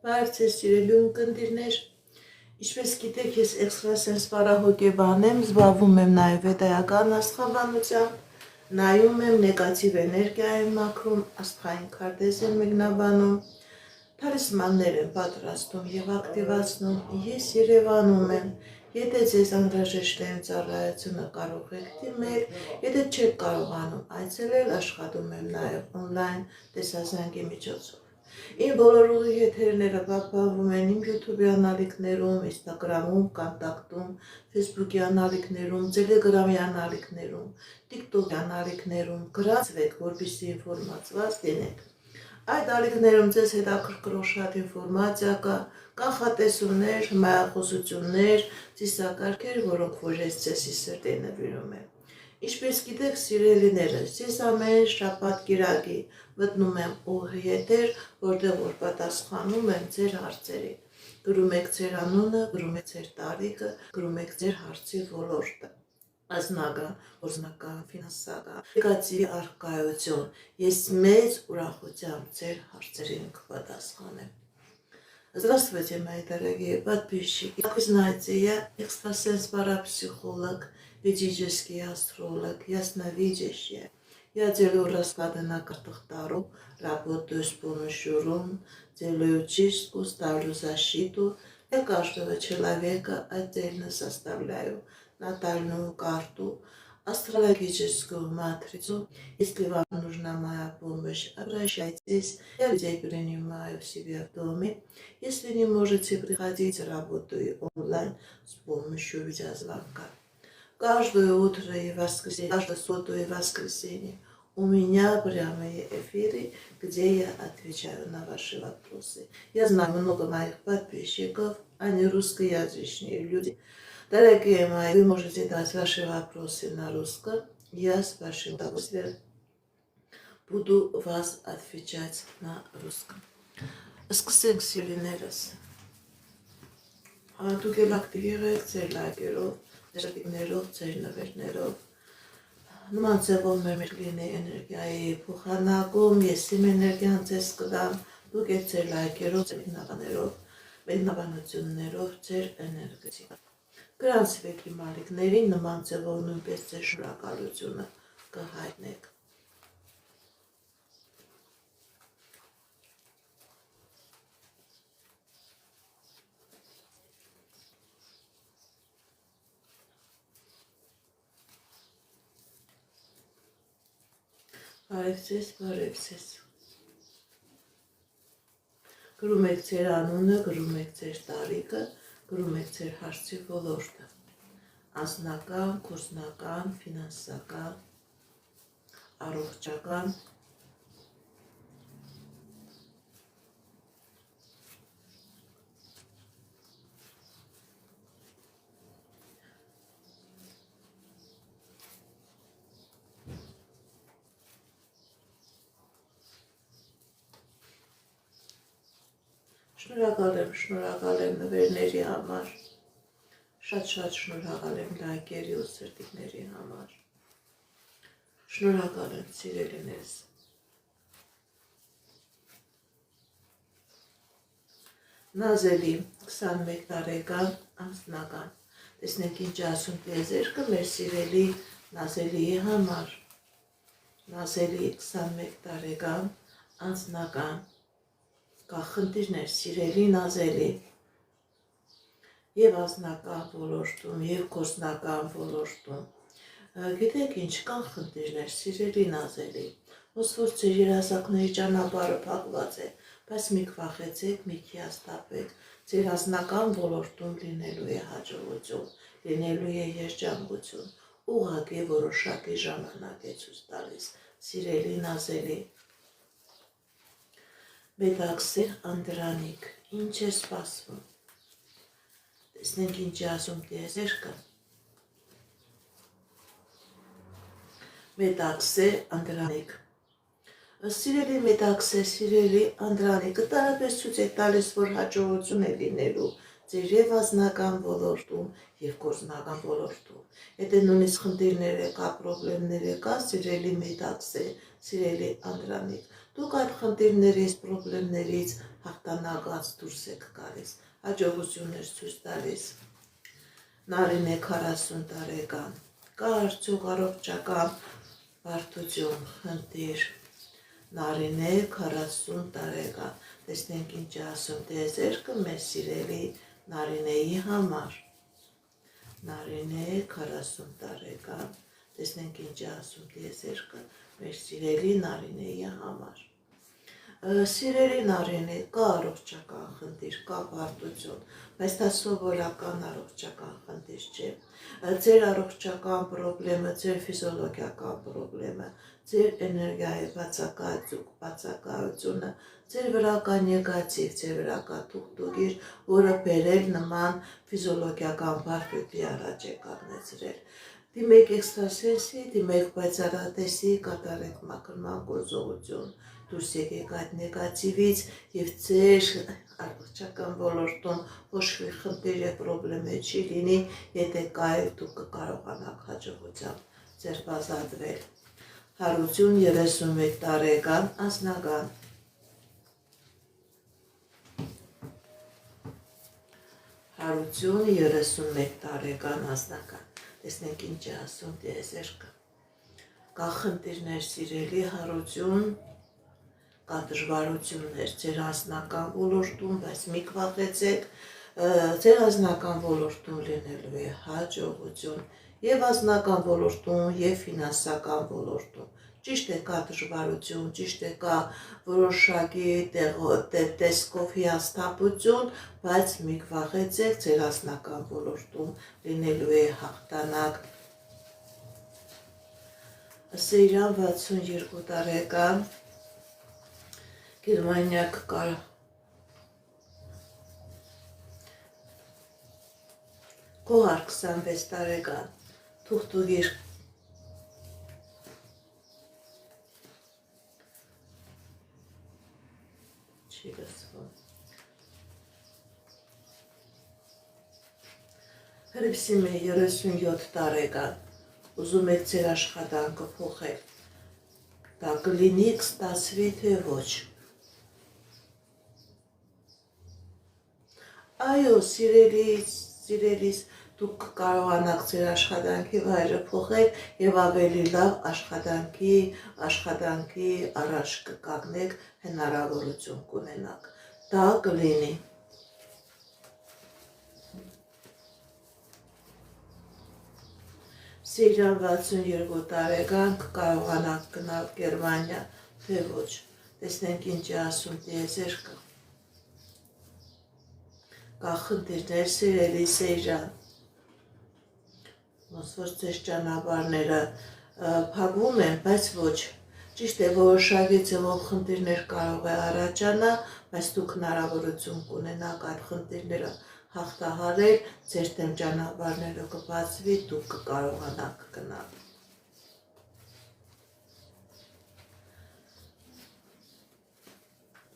Բարև ձեզ սիրելի ունկնդիրներ, ինչպես գիտեք, ես էքստրասենս պարահոգեբան եմ, զբաղվում եմ նաև վեդայական աստղաբանությամբ, նայում եմ նեգատիվ էներգիայի մաքրում, աստղային քարտեզ եմ մեկնաբանում, թալիսմաններ եմ պատրաստում և ակտիվացնում, ես Երևանում եմ, եթե ձեզ անհրաժեշտ է իմ ծառայությունը կարող եք դիմել, եթե չեք կարողանում այցելել, աշխատում եմ նաև օնլայն տեսազանգի միջոցով։ Իմ բոլոր ուղի եթերները պահպանվում են իմ YouTube-ի անալիքներում, Instagram-ում, Կոնտակտում, Facebook-ի անալիքներում, Telegram-ի անալիքներում, TikTok-ի անալիքներում, գրացվեք, որպեսզի ինֆորմացված լինեք։ Այդ ալիքներում ձեզ հետաքրքրող շատ ինֆորմացիա կա, կանխատեսումներ, հմայախոսություններ, ծիսակարգեր, որոնք որ ես ձեզի սրտի նվիրում եմ։ Ինչպես գիտեք, սիրելիներս, ես ամեն շաբաթ կիրակի մտնում եմ ուղի եթեր, որտեղ որ պատասխանում եմ ձեր հարցերին։ Գրում եք ձեր անունը, գրում եք ձեր տարիքը, գրում եք ձեր հարցի ոլորտը։ Անձնական, գործնական, ֆինանսական, նեգատիվ առկայություն։ Ես մեծ ուրախությամբ ձեր հարցերին կպատասխանեմ։ Здравствуйте, мои дорогие подписчики. Как вы знаете, я экстрасенс-парапсихолог, ведический астролог, ясновидящая. Я делаю расклады на картах Таро, работаю с помощью рун, делаю чистку, ставлю защиту. Для каждого человека отдельно составляю натальную карту, астрологическую матрицу. Если вам нужна моя помощь, обращайтесь. Я людей принимаю в себе в доме. Если не можете приходить, работаю онлайн с помощью видеозвонка. Каждое утро и воскресенье, каждое субботу и воскресенье у меня прямые эфиры, где я отвечаю на ваши вопросы. Я знаю много моих подписчиков, они русскоязычные люди. Дорогие мои, вы можете дать ваши вопросы на русском. Я с вашим удовольствием буду вас отвечать на русском. Սկսենք սիրելիներս, դուք էլ ակտիվ եղեք ձեր լայքերով, ձեր շտիկներով, ձեր նվերներով, նման ձևով մեր լինի էներգիայի փոխանակում, ես իմ էներգիան ձեզ կդամ, դուք եք ձեր լայքերով, ձեր մեկնաբանություններով, ձեր էներգետիկա։ Գրանցվեք իմ ալիքներին, նման ձևով նույնպես ձեր շնորհակալությունը կհայտնեք։ Բարև ձեզ, գրում եք ձեր անունը, գրում եք ձեր տարիքը, գրում եք ձեր հարցի ոլորտը, անձնական, գործնական, ֆինանսական, առողջական, շնորհակալ եմ նվերների համար, շատ շնորհակալ եմ լայքերի ու սրտիկների համար, շնորհակալ եմ սիրելիներս։ Նազելի 21 տարեկան անձնական, տեսնենք ինչ ասում տիեզերքը մեր սիրելի Նազելիի համար, Նազելի 21 տարեկան անձնական, կա խնդիրներ սիրելի Նազելի և անձնական ոլորտում, և գործնական ոլորտում, գիտեք ինչ կան խնդիրներ սիրելի Նազելի, ոնց որ ձեր երազանքների ճանապարհը փակված է, բայց մի քվախեցեք, մի հիասթափեք, ձեր անձնական ոլորտում լինելու է հաջողություն, լինելու է երջանկություն, ուղղակի որոշակի ժամանակ է ցույց տալիս սիրելի Նազելի։ Մետաքսե Անդրանիկ, ինչ է սպասվում, տեսնենք ինչ է ասում տիեզերքը, Մետաքսե Անդրանիկ, սիրելի Մետաքսե, սիրելի Անդրանիկը տարապես ցույց է տալիս, որ հաջողություն է լինելու ձեր և անձնական ոլորտում և գործնական ոլորտում, եթե նույնիսկ խնդիրներ եկա, պրոբլեմներ եկա, սիրելի Մետաքսե, սիրելի Անդրանիկ, Դուք այդ խնդիրներից, պրոբլեմներից հաղթանակած դուրս եք գալիս, հաջողություններ ցույց տալիս։ Նարինե 40 տարեկան, կա արդյոք առողջական բարդություն, խնդիր։ Նարինե 40 տարեկան, տեսնենք ինչ է ասում տիեզերքը մեր սիրելի Նարինեի համար։ Նարինե 40 տարեկան, տեսնենք ինչ է ասում տիեզերքը մեր սիրելի Նարինեի համար։ Սիրելի Նարինե, կա առողջական խնդիր, կա բարդություն, բայց դա սովորական առողջական խնդիր չէ։ Ձեր առողջական պրոբլեմը, ձեր ֆիզիոլոգիական պրոբլեմը, ձեր էներգիայի բացակայությունը, ձեր վրա կա նեգատիվ, ձեր վրա կա թուղթուղիր, որը բերել նման ֆիզիոլոգիական բարդույթի առաջ է կանգնեցրել։ Դիմեք էքստրասենսի, դիմեք պայծառատեսի, կատարեք մաքրման գործողություն, դուրս եկեք այդ նեգատիվից եւ ձեր առողջական ոլորտում ոչ մի խնդիր եւ պրոբլեմ չի լինի, եթե կայք դուք կկարողանաք հաջողությամբ ձերբազատվել։ Հարություն 31 տարեկան անձնական։ Հարություն 31 տարեկան անձնական։ Տեսնենք ինչ է ասում տիեզերքը։ Կա խնդիրներ, սիրելի Հարություն, կա դժվարություններ ձեր անձնական ոլորտում, բայց մի քվախեցեք, ձեր անձնական ոլորտում լինելու է հաջողություն եւ անձնական ոլորտում եւ ֆինանսական ոլորտում։ Ճիշտ է, կա դժվարություն, ճիշտ է, կա որոշակի տեսքով հիասթափություն, բայց մի քվախեցեք, ձեր անձնական ոլորտում լինելու է հաղթանակ։ Սեյրան 62 տարեկան, Գերմանիակ կար Կոհար 26 տարեկան, թուղթուղիր չի լսվում։ Հրիփսիմե 37 տարեկան, ուզում եք ձեր աշխատանքը փոխել, դա կլինի, կստացվի, թե ոչ։ Այո, սիրելիս, դուք կկարողանաք ձեր աշխատանքի վայրը փոխել եւ ավելի լավ աշխատանքի առաջ կկանգնեք, հնարավորություն կունենաք։ Դա կլինի։ Սիրան 62 տարեկան, կկարողանաք գնալ Գերմանիա, թե ոչ։ Տեսնենք ինչ է ասում տիեզերքը։ Կա խնդիրներ, սիրելի Սեյրան, ոնց որ ձեր ճանապարհները փակվում են, բայց ոչ։ Ճիշտ է, որոշակի ձևով խնդիրներ կարող է առաջանալ, բայց դուք հնարավորություն կունենաք այդ խնդիրները հաղթահարել, ձեր դեմ ճանապարհները կբացվի, դուք կկարողանաք գնալ։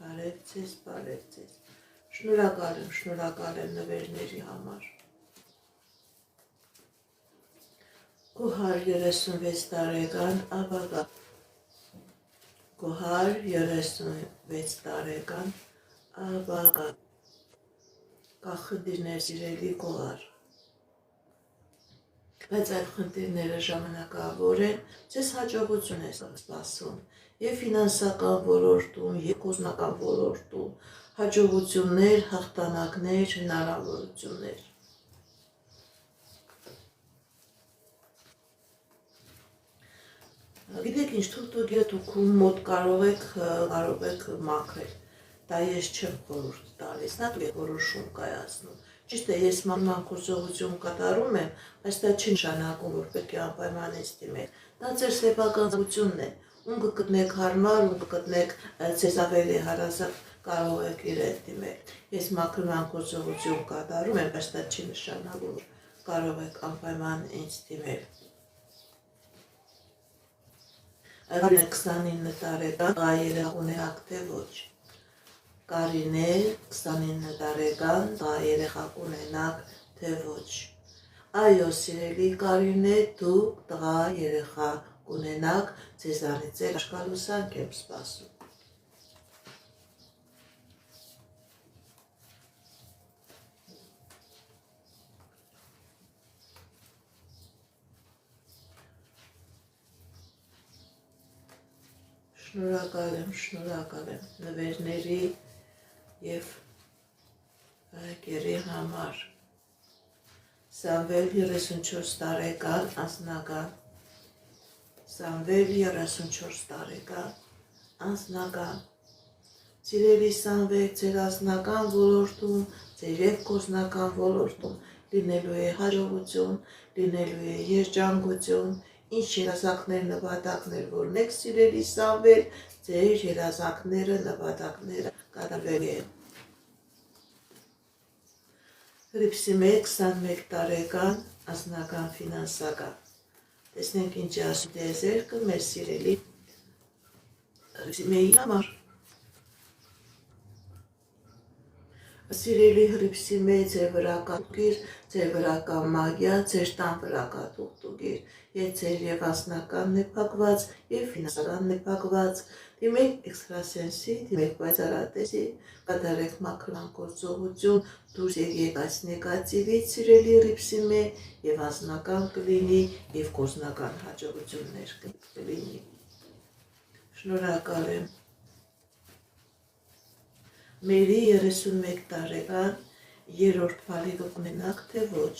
Բարև ձեզ։ Շնորհակալ եմ նվերների համար։ Կոհար 36 տարեկան ապագա։ Կոհար 36 տարեկան ապագա։ Կա խնդիրներ, սիրելի Կոհար։ Բայց այդ խնդիրները ժամանակավոր են, ձեզ հաջողություն է սպասում եւ ֆինանսական ոլորտում, եւ կոզմական ոլորտում, հաջողություններ, հաղթանակներ, հնարավորություններ։ Գիտեք ինչ, թուղթուղիրը դուք մոտ կարող եք մաքրել, դա ես չեմ խորհուրդ տալիս, նա դուք եք որոշում կայացնում։ Ճիշտ է, ես մաքրման գործողություն կատարում եմ, բայց դա չի նշանակում, որ պետք է անպայման ինձ դիմեք։ Դա ձեր սեփական զգացումն է, ում կգտնեք հարմար, ում կգտնեք ձեզ ավելի հարազատ, կարող եք իրեն դիմել։ Ես մաքրման գործողություն կատարում եմ, բայց դա չի նշանակում, որ կարող եք անպայման ինձ դիմել։ Կարինե 29 տարեկան, երեխա ունենաք թե ոչ։ Կարինե 29 տարեկան, երեխա ունենաք թե ոչ։ Այո, սիրելի Կարինե, դուք տղա երեխա կունենաք, ձեզանից էլ աշկալուսանք եմ սպասում։ Շնորհակալ եմ նվերների և հայկերի համար։ Սամվել 34 տարեկան անձնական։ Սիրելի Սամվել, ձեր անձնական ոլորտում, ձեր և գործնական ոլորտում լինելու է հաջողություն, լինելու է երջանկություն, ինչ երազանքներ, նպատակներ որնեք, սիրելի Սամվել, ձեր երազանքները, նպատակները կատարվելու են։ Հռիփսի 21 տարեկան անձնական ֆինանսական։ Տեսնենք ինչ ասում է ձերքը մեր սիրելի Հռիփսի համար։ Սիրելի Հռիփսի ձեր վրա կա թուղթուղիր, ձեր վրա կա մագիա, ձեր տան վրա կա թուղթուղիր, եւ ձեր եւ անձնականն է փակված, եւ ֆինանսականն է փակված, դիմեք էքստրասենսի, դիմեք պայծառատեսի, կատարեք մաքրման գործողություն, դուրս եկեք այս նեգատիվից, սիրելի Հռիփսի եւ անձնական կլինի, եւ գործնական հաջողություններ կլինի։ Շնորհակալ եմ։ Մերի 31 տարեկան երրորդ փալիկը կունենաք, թե ոչ։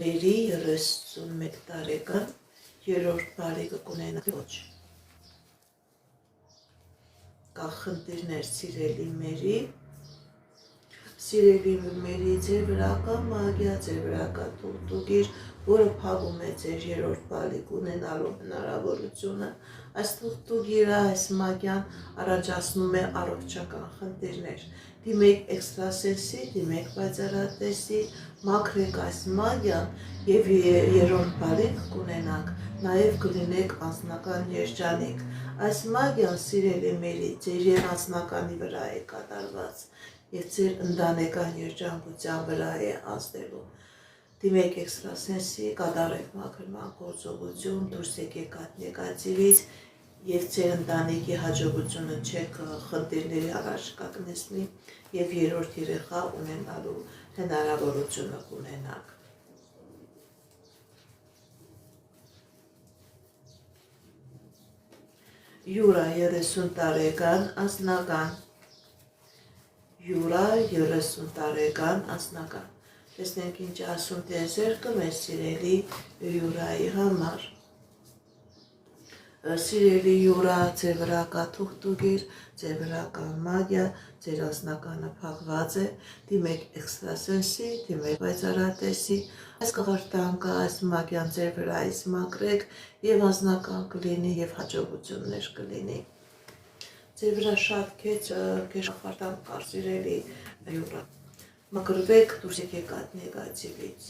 Մերի 31 տարեկան երրորդ փալիկը կունենաք, թե ոչ։ Կա խնդիրներ, սիրելի Մերի։ Սիրելի Մերի, ձեր վրա կա մագիա, ձեր վրա կա թուղթուղիր, որը փակում է ձեր երրորդ փալիկ ունենալու հնարավորությունը։ Այս թուղթուղիրը, այս մագիան առաջացնում է առողջական խնդիրներ։ Դիմեք էքստրասենսի, դիմեք պայծառատեսի, մաքրեք այս մագիան եւ երրորդ փալիկ կունենաք, նաեւ կլինեք անձնական երջանիկ։ Այս մագիան, սիրելի Մերի, ձեր եւ անձնականի վրա է կատարված եւ ձեր ընտանեկան երջանկության վրա է ազդելու։ Դիմեք էքստրասենսի, կատարեք մաքրման գործողություն, դուրս եկեք այդ նեգատիվից եւ ձեր ընտանիքի հաջողությունը չեք խնդիրների առաջ կանգնեցնի եւ երրորդ երեխա ունենալու հնարավորությունը կունենաք։ Յուրա 30 տարեկան անձնական։ Յուրա 30 տարեկան անձնական։ Տեսնենք ինչ ասում է ձերքը մեր սիրելի Յուրայի համար։ Սիրելի Յուրա, ձեր վրա կա թուղթուղիր, ձեր վրա կա մագիա, ձեր անձնականը փակված է, դիմեք էքստրասենսի, դիմեք պայծառատեսի, այս կղարտանքը, այս մագիան ձեր վրայից մաքրեք եւ անձնական կլինի եւ հաջողություններ կլինի։ Ձեր վրա շատ քեջ կղարտանք կար, սիրելի Յուրա։ Մաքրվեք, դուրս եկեք այդ նեգատիվից։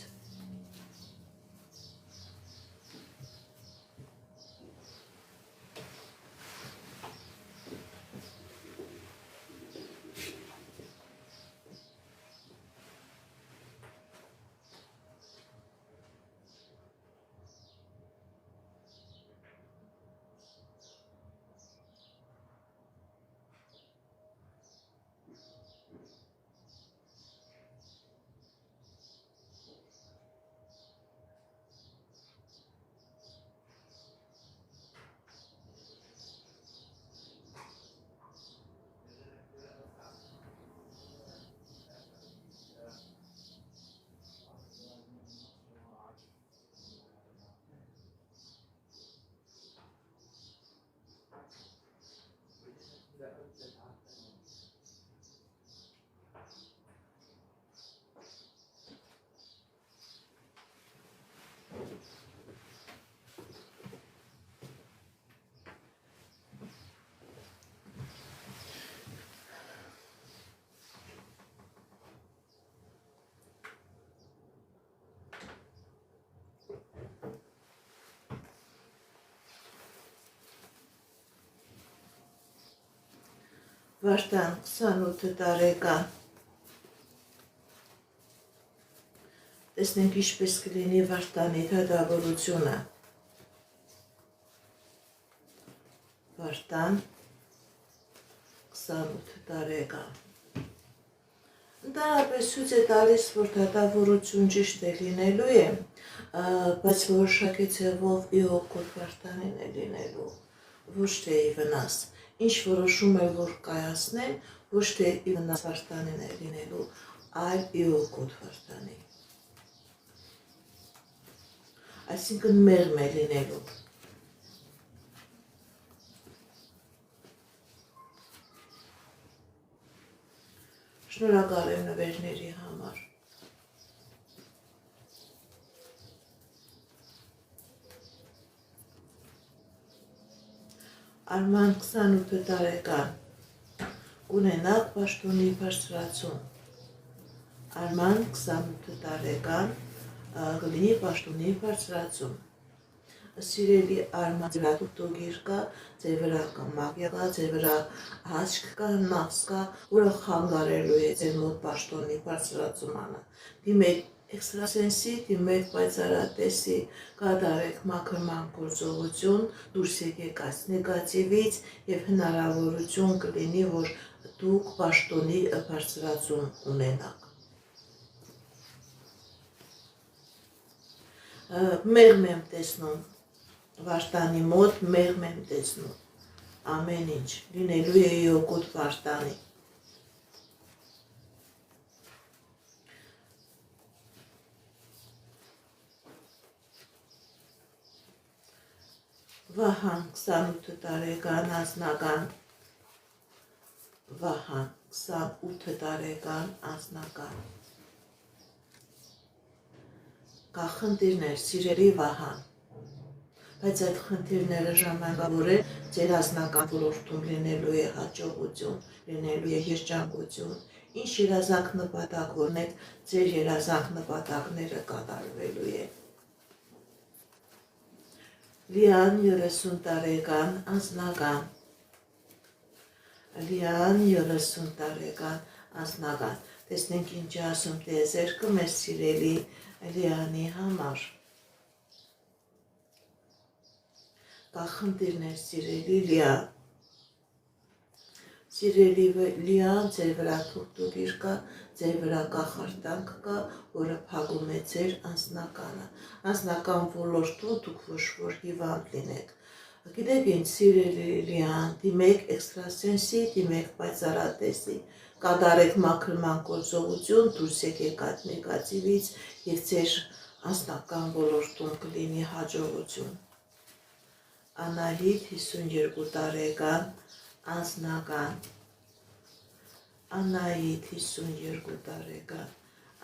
Վարդան 28 տարեկան։ Տեսնենք ինչպես կլինի Վարդանի դատավորությունը։ Վարդան 28 տարեկան։ Ընդհանրապես ցույց է տալիս, որ դատավորություն ճիշտ է լինելու է, բայց որոշակի ձևով իօգուտ Վարդանին է լինելու։ ոչ թե ի վնաս, ինչ որոշում է որ կայացնեն, ոչ թե ի վնաս վարդանին է լինելու, այլ ի օգուտ վարդանի։ Այսինքն մեղմ է լինելու։ Շնորհակալ եմ նվերների համար։ Արման 28 տարեկան, կունենաք պաշտոնի բարձրացում։ Արման 28 տարեկան, կլինի պաշտոնի բարձրացում։ Սիրելի Արման, ձեր վրա թուղթուղիր կա, ձեր վրա կա մագիա կա, ձեր վրա հաճք կա, նախս կա, որը խանգարելու է ձեր մոտ պաշտոնի բարձրացմանը։ Դիմեք էքստրասենսի, դիմեք պայծառատեսի, կատարեք մաքրման գործողություն, դուրս եկեք այս նեգատիվից եւ հնարավորություն կլինի, որ դուք պաշտոնի բարձրացում ունենաք։ Մեղմ եմ տեսնում, վարդանի մոտ մեղմ եմ տեսնում, ամեն ինչ, լինելու է օգուտ վարդանի։ Վահան 28 տարեկան անձնական, Վահան 28 տարեկան անձնական, կա խնդիրներ, սիրելի Վահան, բայց այդ խնդիրները ժամանակավոր է ձեր անձնական ոլորտում լինելու է հաջողություն, լինելու է երջանկություն, ինչ երազանք նպատակ ունեք, ձեր երազանք նպատակները կատարվելու է։ Լիան 30 տարեկան անձնական, Լիան 30 տարեկան անձնական, տեսնենք ինչ ասում տիեզերքը մեր սիրելի Լիանի համար։ Կա խնդիրներ, սիրելի Լիա, սիրելի Լիան, ձեր վրա թուղթուղիր կա, ձեր վրա կախարդանք կա, որը փակում է ձեր անձնականը։ Անձնական ոլորտում դուք ոչ որ հիվանդ լինեք։ Գիտեք ինչ, սիրելի Լիան, դիմեք էքստրասենսի, դիմեք պայծառատեսի, կատարեք մաքրման գործողություն, դուրս եկեք այդ նեգատիվից եւ ձեր անձնական ոլորտում կլինի հաջողություն։ Անահիտ 52 տարեկան անձնական, Անահիտ 52 տարեկան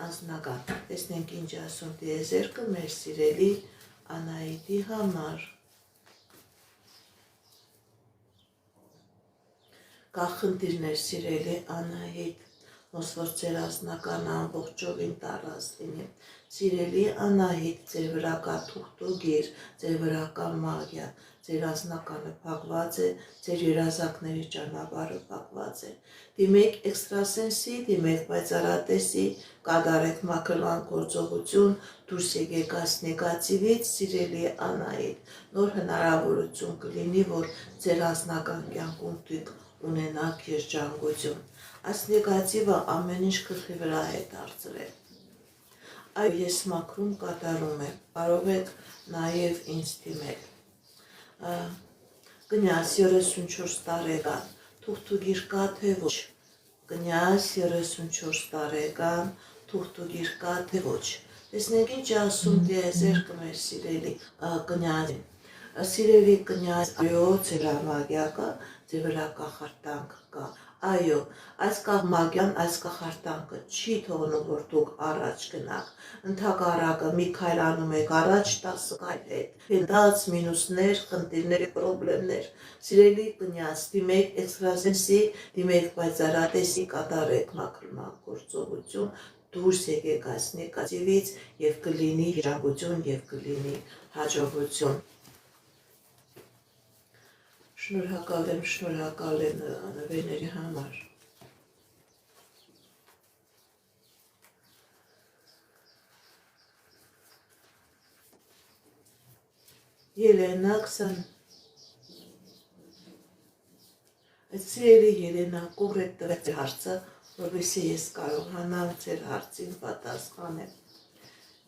անձնական, տեսնենք ինչ ասում տիեզերքը մեր սիրելի Անահիտի համար։ Կա խնդիրներ, սիրելի Անահիտ, ոնց որ ձեր անձնականը ամբողջովին տարած լինի։ Սիրելի Անահիտ, ձեր վրա կա թուղթուղիր, ձեր վրա կա մագիա, ձեր անձնականը փակված է, ձեր երազանքների ճանապարհը փակված է։ Դիմեք էքստրասենսի, դիմեք պայծառատեսի, կատարեք մաքրման գործողություն, դուրս եկեք այս նեգատիվից, սիրելի Անահիտ, նոր հնարավորություն կլինի, որ ձեր անձնական կյանքում դուք ունենաք երջանկություն։ Այս նեգատիվը ամեն ինչ գլխի վրա է դարձրել։ Այո, ես մաքրում կատարում եմ, կարող եք նաև ինձ դիմել։ Կնյազ 34 տարեկան, թուղթուղիր կա թե ոչ։ Կնյազ 34 տարեկան, թուղթուղիր կա թե ոչ։ Տեսնենք ինչ ասում տիեզերքը մեր սիրելի կնյազին։ Սիրելի կնյազ, այո, ձեր մագիա կա, ձեր վրա կախարդանք կա։ Այո, այս մագիան, այս կախարդանքը չի թողնում, որ դուք առաջ գնաք։ Ընդհակառակը մի քայլ անում եք առաջ 10 քայլ հետ։ Հետաց մինուսներ, խնդիրներ, խնդիրներ։ Սիրելի կնյազ, դիմեք էքստրասենսի, դիմեք պայծառատեսի, կատարեք մաքրման գործողություն, դուրս եկեք այս նեգատիվից եւ կլինի երջանկություն եւ կլինի հաջողություն։ Շնորհակալ եմ նվերների համար։ Ելենա 20 Սիրելի Ելենա, կոնկրետ տվեք հարցը, որովհետեւ ես կարողանամ ձեր հարցին պատասխանել։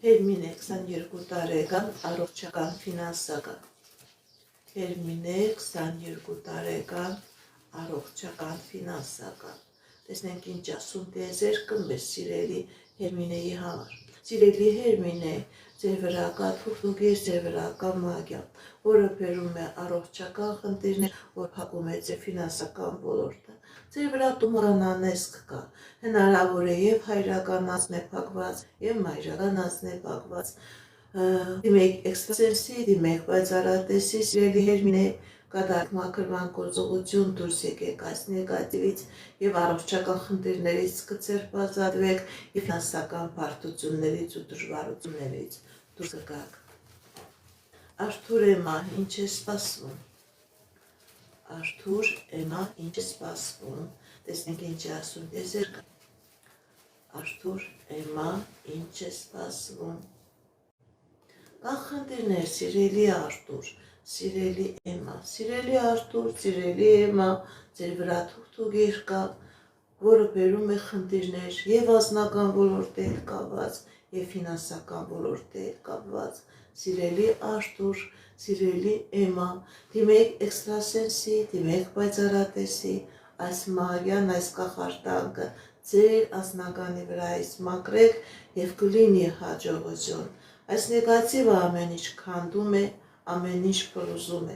Հերմինե 22 տարեկան առողջական ֆինանսական։ Հերմինե 22 տարեկան առողջական ֆինանսական։ Տեսնենք ինչ ասում տիեզերքը մեզ սիրելի Հերմինեի համար։ Սիրելի Հերմինե, ձեր վրա կա թուղթուկիր, ձեր վրա կա մագիա, որը բերում է առողջական խնդիրներ, որ փակում է ձեր ֆինանսական ոլորտը։ Ձեր վրա տումորանանեսկ կա, հնարավոր է եւ հայրական անձն է փակված, եւ մայրական անձն է փակված։ Դիմեք էքստրասենսի, դիմեք պայծառատեսի, սիրելի Հերմինե, կատարեք մաքրման գործողություն, դուրս եկեք այս նեգատիվից եւ առողջական խնդիրներից կցերպազատվեք եւ ֆինանսական բարդություններից ու դժվարություններից դուրս գաք։ Արթուր Էմա, ինչ է սպասվում։ Արթուր Էմա, ինչ է սպասվում։ Տեսնենք ինչ է ասում տիեզերքը։ Արթուր Էմա, ինչ է սպասվում։ Կան խնդիրներ, սիրելի Արթուր, սիրելի Էմա, սիրելի Արթուր, սիրելի Էմա, ձեր վրա թուղթուկիր կա, որը բերում է խնդիրներ եւ անձնական ոլորտի հետ կապված, եւ ֆինանսական ոլորտի հետ կապված։ Սիրելի Արթուր, սիրելի Էմա, դիմեք էքստրասենսի, դիմեք պայծառատեսի, այս մագիան, այս կախարդանքը ձեր անձնականի վրայից մաքրեք եւ կլինի հաջողություն։ Այս նեգատիվը ամեն ինչ քանդում է, ամեն ինչ փլուզում է։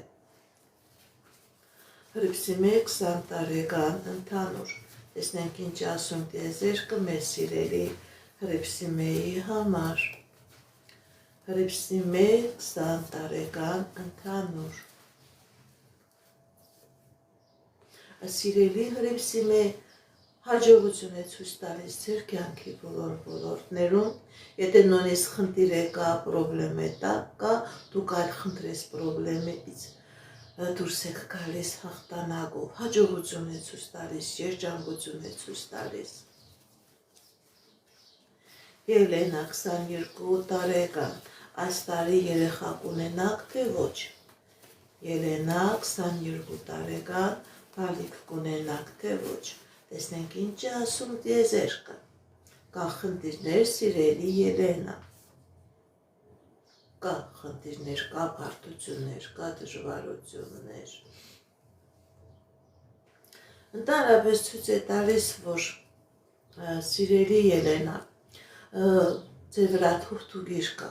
Հրիփսիմե 20 տարեկան ընդհանուր։ Տեսնենք ինչ ասում տիեզերքը մեզ սիրելի Հրիփսիմեի համար։ Հրիփսիմե 20 տարեկան ընդհանուր։ Սիրելի Հրիփսիմե, հաջողություն է ցույց տալիս ձեր կյանքի բոլոր ոլորտներում, եթե նույնիսկ խնդիր է կա, պրոբլեմ է կա, դուք այլ խնդրես պրոբլեմից դուրս եք գալիս հաղթանակով, հաջողություն է ցույց տալիս, երջանկություն է ցույց տալիս։ Ելենա 22 տարեկան, այս տարի երեխա կունենաք, թե ոչ։ Ելենա 22 տարեկան, բալիկ կունենաք, թե ոչ։ Տեսնենք ինչ է ասում տիեզերքը։ Կա խնդիրներ, սիրելի Ելենա։ Կա խնդիրներ, կա բարդություններ, կա դժվարություններ։ Ընդհանրապես ցույց է տալիս, որ սիրելի Ելենա, ձեր վրա թուղթուկիր կա,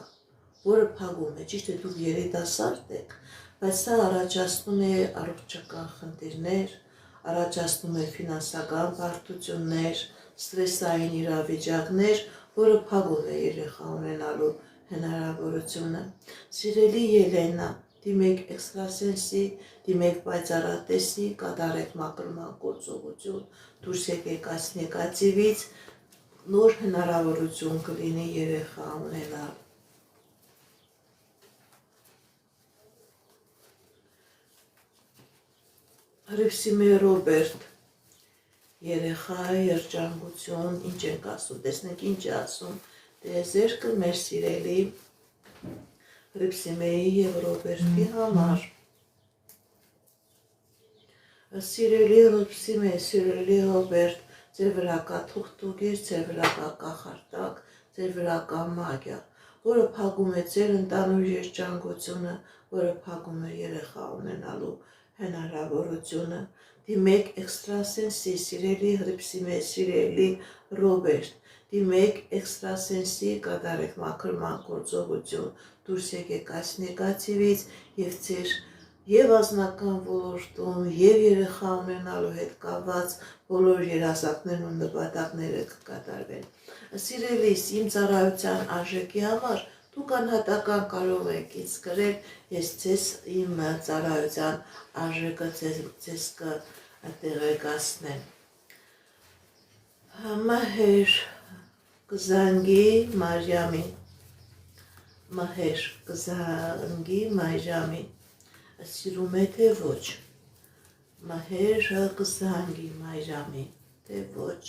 որը փակում է, ճիշտ է դուք երիտասարդ եք, բայց սա առաջացնում է առողջական խնդիրներ, առաջացնում է ֆինանսական բարդություններ, ստրեսային իրավիճակներ, որը փակում է երեխա ունենալու հնարավորությունը։ Սիրելի Ելենա, դիմեք էքստրասենսի, դիմեք պայծառատեսի, կատարեք մաքրման գործողություն, դուրս եկեք այս նեգատիվից, նոր հնարավորություն կլինի երեխա ունենալ։ Հրիփսիմե Ռոբերտ, երեխա, երջանկություն, ինչ ենք ասում, տեսնենք ինչ է ասում տիեզերքը մեր սիրելի Հրիփսիմեի եւ Ռոբերտի համար։ Սիրելի Հրիփսիմե, սիրելի Ռոբերտ, ձեր վրա կա թուղթուկիր, ձեր վրա կա կախարդակ, ձեր վրա կա մագիա, որը փակում է ձեր ընտանուր երջանկությունը, որը փակում է երեխա ունենալու հնարավորությունը։ Դիմեք էքստրասենսի, սիրելի Հրիփսիմե, սիրելի Ռոբերտ, դիմեք էքստրասենսի, կատարեք մաքրման գործողություն, դուրս եկեք այս նեգատիվից եւ ձեր եւ անձնական ոլորտում եւ երեխա ունենալու հետ կապված բոլոր երազանքներն ու նպատակները կկատարվեն։ Սիրելիս, իմ ծառայության արժեքի համար դուք անհատական կարող եք ինձ գրել, ես ձեզ իմ ծառայության արժեքը ձեզ կտեղեկացնեմ։ Մահեր կզանգի Մարիամին, Մահեր կզանգի Մարիամին, սիրում է թե ոչ։ Մահեր կզանգի Մարիամին, թե ոչ։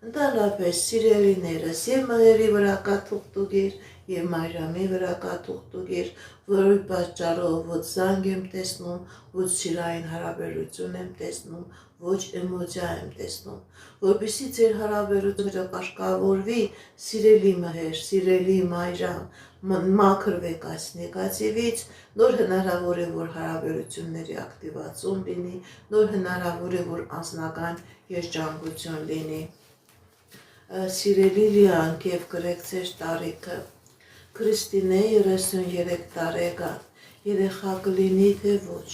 Ընդհանրապես սիրելիներս եւ մայրի վրա կա թուղթուգիր եւ մայրամի վրա կա թուղթուգիր, որի պատճառով ոչ զանգ եմ տեսնում, ոչ սիրային հարաբերություն եմ տեսնում, ոչ էմոցիա եմ տեսնում, որպեսզի ձեր հարաբերությունը կարգավորվի, սիրելի մայր, սիրելի մայրամ, մաքրվեք այս նեգատիվից, նոր հնարավոր է, որ հարաբերությունների ակտիվացում լինի, նոր հնարավոր է, որ անձնական երջանկություն լինի։ Սիրելի Լիան, եւ գրեք ձեր տարիքը։ Քրիստինե 33 տարեկան, երեխա կլինի թե ոչ։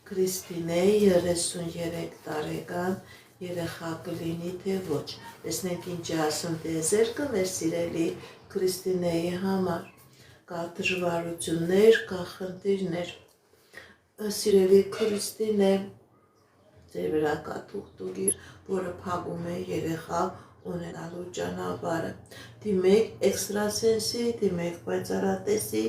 Քրիստինե 33 տարեկան, երեխա կլինի թե ոչ։ Տեսնենք ինչ է ասում տիեզերքը մեր սիրելի Քրիստինեի համար։ Կա դժվարություններ, կա խնդիրներ։ Սիրելի Քրիստինե, ձեր վրա կա թուղթուգիր, որը փակում է երեխա ունենալու ճանապարհը։ Դիմեք էքստրասենսի, դիմեք պայծառատեսի,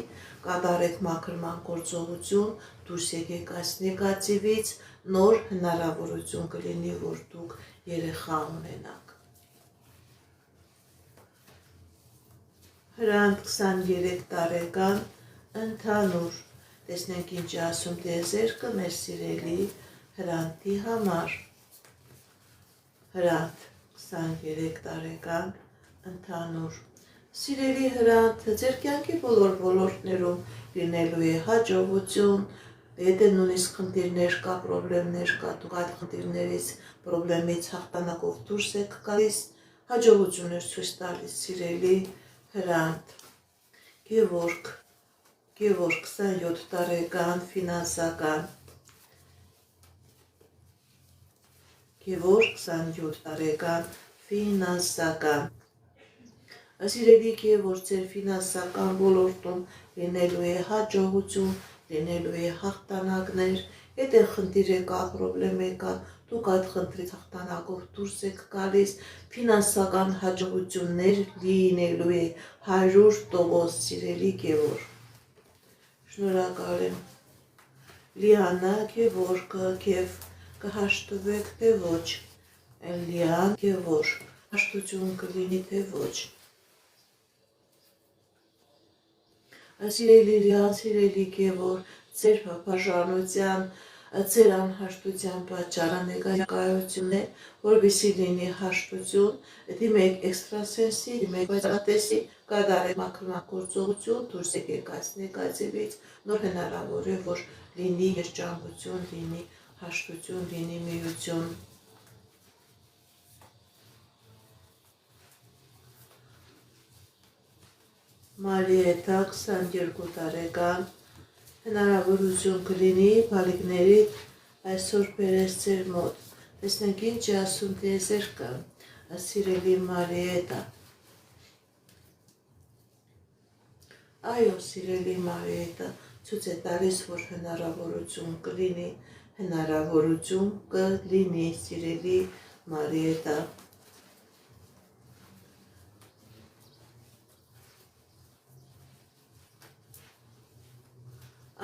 կատարեք մաքրման գործողություն, դուրս եկեք այս նեգատիվից, նոր հնարավորություն կլինի, որ դուք երեխա ունենաք։ Հրանտ 23 տարեկան, ընդհանուր։ Տեսնենք ինչ է ասում տիեզերքը մեր սիրելի Հրանտի համար։ Հրանտ 23 տարեկան, ընդհանուր։ Սիրելի Հրանտ, ձեր կյանքի բոլոր ոլորտներում լինելու է հաջողություն, եթե նույնիսկ խնդիրներ կա, պրոբլեմներ կա, դուք այդ խնդիրներից, պրոբլեմից հաղթանակով դուրս եք գալիս, հաջողություններ ցույց տալիս, սիրելի Հրանտ։ Գևորգ 27 տարեկան, ֆինանսական։ Գևորգ 27 տարեկան, ֆինանսական։ Սիրելի Գևորգ, ձեր ֆինանսական ոլորտում լինելու է հաջողություն, լինելու է հաղթանակներ, եթե խնդիր կա, պրոբլեմ կա, դուք այդ խնդրից հաղթանակով դուրս եք գալիս, ֆինանսական հաջողություններ լինելու է 100%, սիրելի Գևորգ։ Շնորհակալ եմ։ Լիանա, Գևորգը, եւ կհաշտվեք թե ոչ։ Լիան, Գևորգ, հաշտություն կլինի թե ոչ։ Սիրելի Լիան, սիրելի Գևորգ, ձեր բաժանության, ձեր անհաշտության պատճառը ներկայությունն է, որպեսզի լինի հաշտություն, դիմեք էքստրասենսի, դիմեք պայծառատեսի, կատարեք մաքրման գործողություն, դուրս եկեք այս նեգատիվից, նոր հնարավոր է, որ լինի երջանկություն, լինի հաշտություն, լինի միություն։ Մարիետա 22 տարեկան, հնարավորություն կլինի բալիկների այսօր բերես ձեր մոտ։ Տեսնենք ինչ է ասում տիեզերքը, սիրելի Մարիետա։ Այո, սիրելի Մարիետա, ցույց է տալիս, որ հնարավորություն կլինի, սիրելի Մարիետա։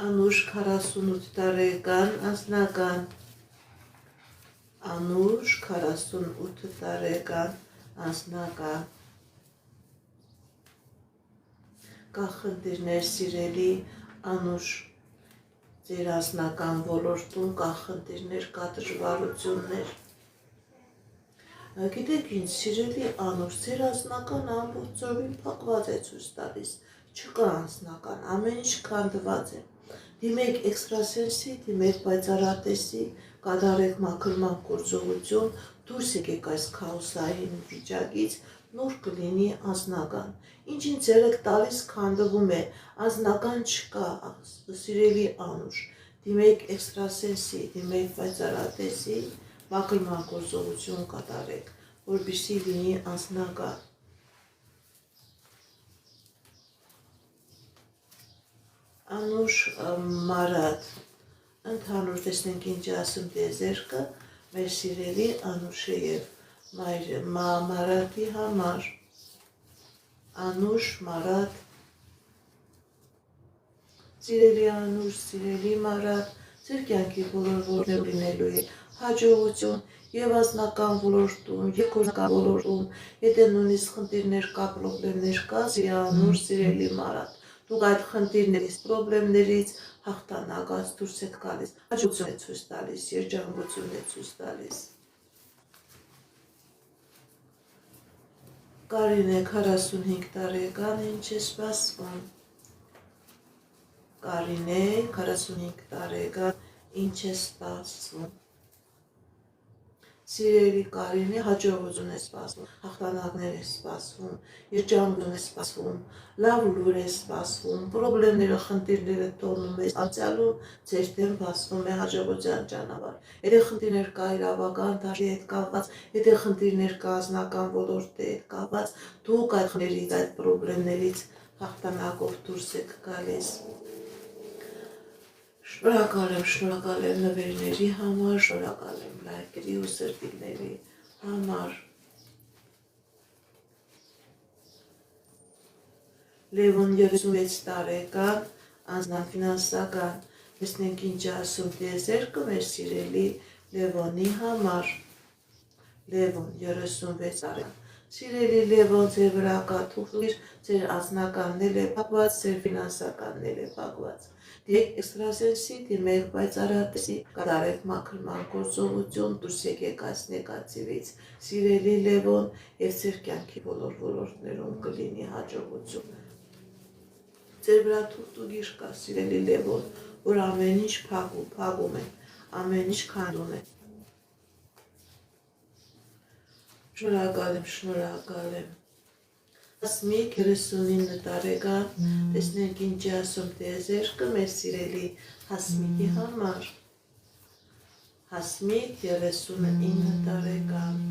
Անուշ 48 տարեկան, անձնական։ Անուշ 48 տարեկան, անձնական։ Կա խնդիրներ, սիրելի Անուշ, ձեր անձնական ոլորտում կա խնդիրներ, կա դժվարություններ։ Գիտեք ինչ, սիրելի Անուշ, ձեր անձնական ամբողջ ծովին փակված է ցույց տալիս, չկա անձնական, ամեն ինչ քանդված է։ Դիմեք էքստրասենսի, դիմեք պայծառատեսի, կատարեք մաքրման գործողություն, դուրս եկեք այս քաոսային վիճակից, նոր կլինի անձնական։ Ինչ-ինչ ձեր եք տալիս քանդվում է, անձնական չկա, սիրելի Անուշ։ Դիմեք էքստրասենսի, դիմեք պայծառատեսի, մաքրման գործողություն կատարեք, որպեսզի լինի անձնական։ Անուշ Մարատ, ընդհանուր տեսնենք ինչ ասում տիեզերքը մեր սիրելի Անուշի եւ Մարատի համար։ Անուշ Մարատ, սիրելի Անուշ, սիրելի Մարատ, ձեր կյանքի բոլոր որներ լինելու է հաջողություն, եւ անձնական ոլորտում, եւ գործական ոլորտում, եթե նույնիսկ խնդիրներ կա, պրոբլեմներ կա, սիրահանուր, սիրելի մարդ, դուք այդ խնդիրներից, պրոբլեմներից հաղթանակած դուրս եք գալիս, հաջողություն է ցույց տալիս, երջանկություն է ցույց տալիս։ Կարինե 45 տարեկան, ինչ է սպասվում։ Կարինե 45 տարեկան, ինչ է սպասվում։ Սիրելի Կարինե, հաջողություն է սպասվում, հաղթանակներ է սպասվում, երջանկություն է սպասվում, լավ լուր է սպասվում, պրոբլեմները, խնդիրները տոնում է, անցյալում ձեր դեմ բացվում է հաջողության ճանապարհ։ Եթե խնդիրներ կա իրավական դաշտի հետ կապված, եթե խնդիրներ կա անձնական ոլորտի հետ կապված, դուք այդ խնդիրներից, այդ պրոբլեմներից հաղթանակով դուրս եք գալիս։ Շնորհակալ եմ նվերների համար, շնորհակալ եմ լայքերի ու սրտիկների համար։ Լևոն 36 տարեկան, անձնաֆինանսական, տեսնենք ինչ ասում տիեզերքը մեր սիրելի Լևոնի համար։ Լևոն 36 տարեկան։ Սիրելի Լևոն, ձեր վրա կա թուղթ, ձեր անձնականն է փակված, ձեր ֆինանսականն է փակված։ Դեք էքստրասենսի, դիմեք պայծառատեսի, կատարեք մաքրման գործողություն, դուրս եկեք այս նեգատիվից։ Սիրելի Լևոն, եւ ձեր կյանքի բոլոր ոլորտներում կլինի հաջողություն։ Ձեր վրա թուղթուգիր կա, սիրելի Լևոն, որ ամեն ինչ փակում է, ամեն ինչ քանդում է։ Շնորհակալ եմ։ Հասմիկ 39 տարեկան, տեսնենք ինչ ասում տիեզերքը մեր սիրելի Հասմիկի համար։ Հասմիկ 39 տարեկան։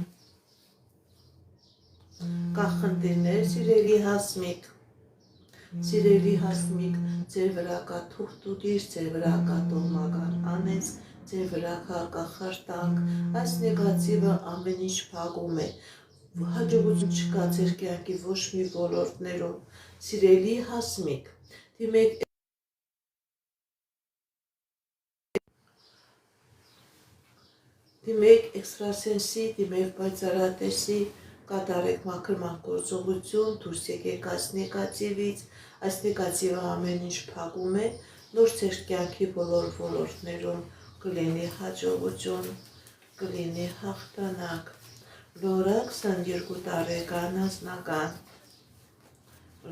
Կա խնդիրներ, սիրելի Հասմիկ։ Սիրելի Հասմիկ, ձեր վրա կա թուղթուգիր, ձեր վրա կա տոհմական անեծք, ձեր վրա կա խրտանք, այս նեգատիվը ամեն ինչ փակում է։ Հաջողություն չկա ձեր կյանքի ոչ մի ոլորտներում։ Սիրելի Հասմիկ, դիմեք էքստրասենսի, դիմեք պայծառատեսի, կատարեք մաքրման գործողություն, դուրս եկեք այս նեգատիվից, այս նեգատիվը ամեն ինչ փակում է, նոր ձեր կյանքի բոլոր ոլորտներում կլինի հաջողություն, կլինի հաղթանակ։ Լորա 22 տարեկան անձնական։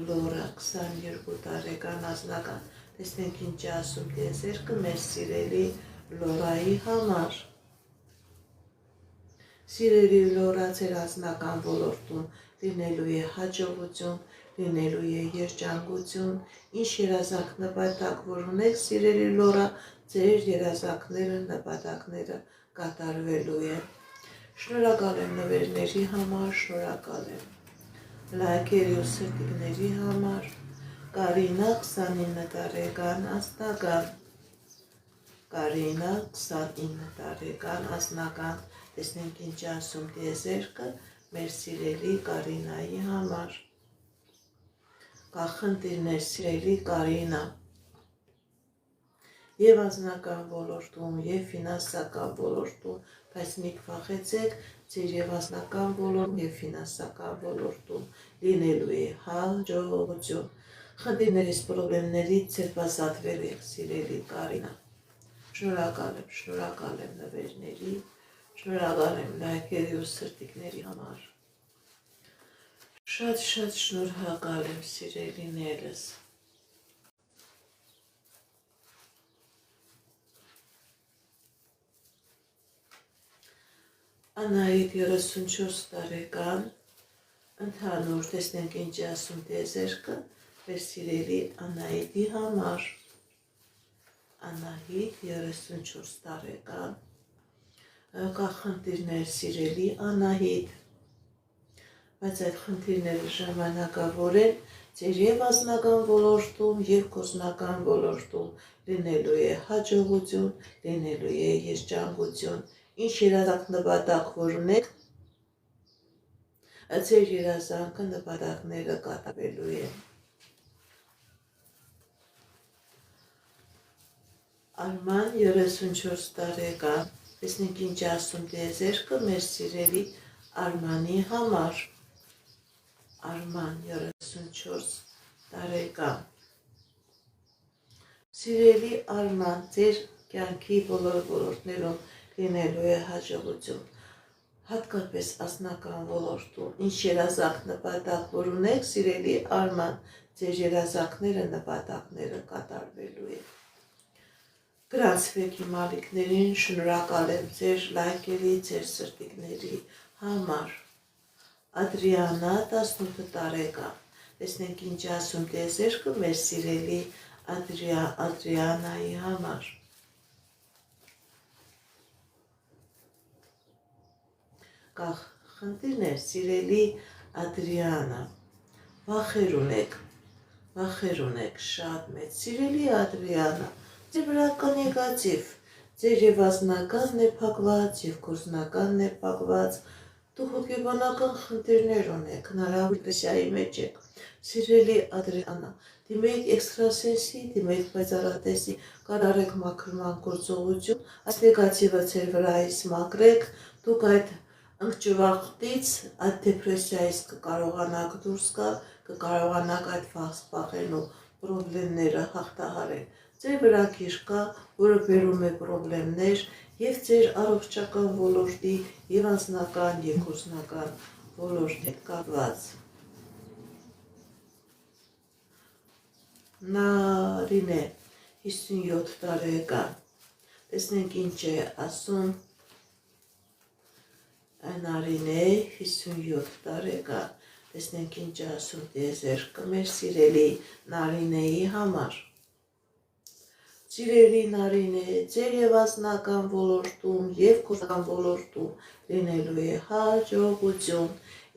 Լորա 22 տարեկան անձնական։ Տեսնենք ինչ ասում տիեզերքը մեր սիրելի Լորայի համար։ Սիրելի Լորա, ձեր անձնական ոլորտում լինելու է հաջողություն, լինելու է երջանկություն, ինչ երազանք նպատակ որ ունեք, սիրելի Լորա, ձեր երազանքները, նպատակները կատարվելու են։ Շնորհակալ եմ նվերների համար, շնորհակալ եմ լայքերի ու սրտիկների համար։ Կարինա 29 տարեկան անձնական։ Կարինա 29 տարեկան անձնական, տեսնենք ինչ ասում տիեզերքը մեր սիրելի Կարինայի համար։ Կա խնդիրներ, սիրելի Կարինա, եւ անձնական ոլորտում, եւ ֆինանսական ոլորտում, բայց մի վախեցեք, ձեր եւ անձնական ոլորտում եւ ֆինանսական ոլորտում լինելու է հաջողություն։ Խնդիրներից, պրոբլեմներից ձեր ազատվել եք, սիրելի Կարինա։ Շնորհակալ եմ նվերների, շնորհակալ եմ լայքերի ու սրտիկների համար։ Շատ շնորհակալ եմ, սիրելիներս։ Անահիտ 34 տարեկան, ընդհանուր, տեսնենք ինչ ասում տիեզերքը մեր սիրելի Անահիտի համար։ Անահիտ 34 տարեկան, կա խնդիրներ, սիրելի Անահիտ, բայց այդ խնդիրները ժամանակավոր են, ձեր եւ անձնական ոլորտում եւ գործնական ոլորտում լինելու է հաջողություն, լինելու է երջանկություն, ինչ երազանք նպատակ որ ունեք, ձեր երազանքը նպատակները կատարվելու են։ Արման 34 տարեկան, Տեսնենք ինչ ասում տիեզերքը մեր սիրելի Արմանի համար։ Արման 34 տարեկան։ Սիրելի Արման, ձեր կյանքի բոլոր ոլորտներում լինելու է հաջողություն, հատկապես անձնական ոլորտում, ինչ երազանք նպատակ որ ունեք, սիրելի Արման, ձեր երազանքները նպատակները կատարվելու է։ Գրանցվեք իմ ալիքներին, շնորհակալ եմ ձեր լայքերի, ձեր սրտիկների համար։ Ադրիանա 18 տարեկան։ Տեսնենք ինչ ասում տիեզերքը մեր սիրելի Ադրիանայի համար։ Կախ խնդիրներ, սիրելի Ադրիանա, վախեր ունեք շատ մեծ, սիրելի Ադրիանա, ձեր վրա կա նեգատիվ, ձեր եւ անձնականն է փակված, եւ գործնականն է փակված, դուք հոգեբանական խնդիրներ ունեք, հնարավոր դեպքերի մեջ եք, սիրելի Ադրիանա, դիմեք էքստրասենսի, դիմեք պայծառատեսի, կատարեք մաքրման գործողություն, այս նեգատիվը ձեր վրայից մաքրեք, դուք այդ ընկճվախտից, այդ դեպրեսիայից կկարողանաք դուրս գալ, կկարողանաք այդ վախերն ու պրոբլեմները հաղթահարել։ Ձեր վրա քիչ կա, որը բերում է պրոբլեմներ եւ ձեր առողջական ոլորտի եւ անձնական եւ գործնական ոլորտի կապված։ Նարինե 57 տարեկան։ Տեսնենք ինչ է ասում Նարինե 57 տարեկան։ Տեսնենք ինչ է ասում տիեզերքը մեր սիրելի Նարինեի համար։ Սիրելի Նարինե, ձեր եւ անձնական ոլորտում եւ գործնական ոլորտում լինելու է հաջողություն,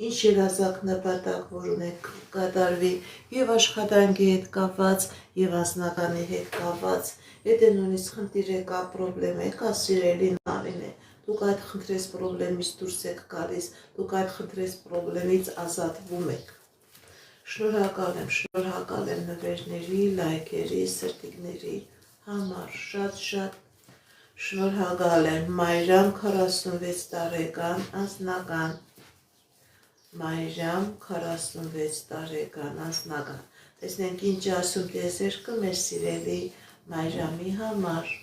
ինչ երազանք նպատակ որ ունեք կատարվի եւ աշխատանքի հետ կապված եւ անձնականի հետ կապված, եթե նույնիսկ խնդիր եկա, պրոբլեմ եկա, սիրելի Նարինե, դուք այդ խնդրես պրոբլեմից դուրս եք գալիս, դուք այդ խնդրես պրոբլեմից ազատվում եք։ Շնորհակալ եմ նվերների, լայքերի, սրտիկների համար, շատ շնորհակալ եմ։ Մայրամ 46 տարեկան, անձնական։ Մայրամ 46 տարեկան, անձնական։ Տեսնենք ինչ ասում տիեզերքը մեր սիրելի Մայրամի համար։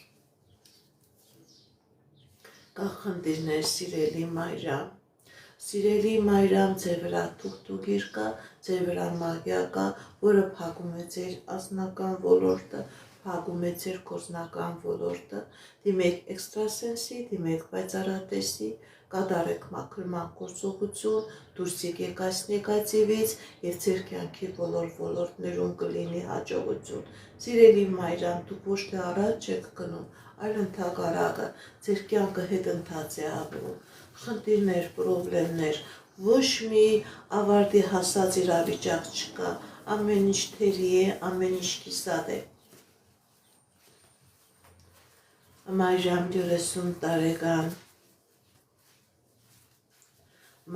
Կա խնդիրներ, սիրելի Մայրամ։ Սիրելի Մայրամ, ձեր վրա թուղթուգիր կա, ձեր վրա մագիա կա, որը փակում է ձեր անձնական ոլորտը, փակում է ձեր գործնական ոլորտը, դիմեք էքստրասենսի, դիմեք պայծառատեսի, կատարեք մաքրման գործողություն, դուրս եկեք այս նեգատիվից եւ ձեր կյանքի բոլոր ոլորտներում կլինի հաջողություն։ Սիրելի Մայրամ, դուք ոչ թե առաջ եք գնում, այլ ընդհակառակը, ձեր կյանքը հետընթաց է ապրում, խնդիրներ, պրոբլեմներ, ոչ մի ավարտի հասած իրավիճակ չկա, ամեն ինչ թերի է, ամեն ինչ կիսատ է։ Մայրամ 30 տարեկան։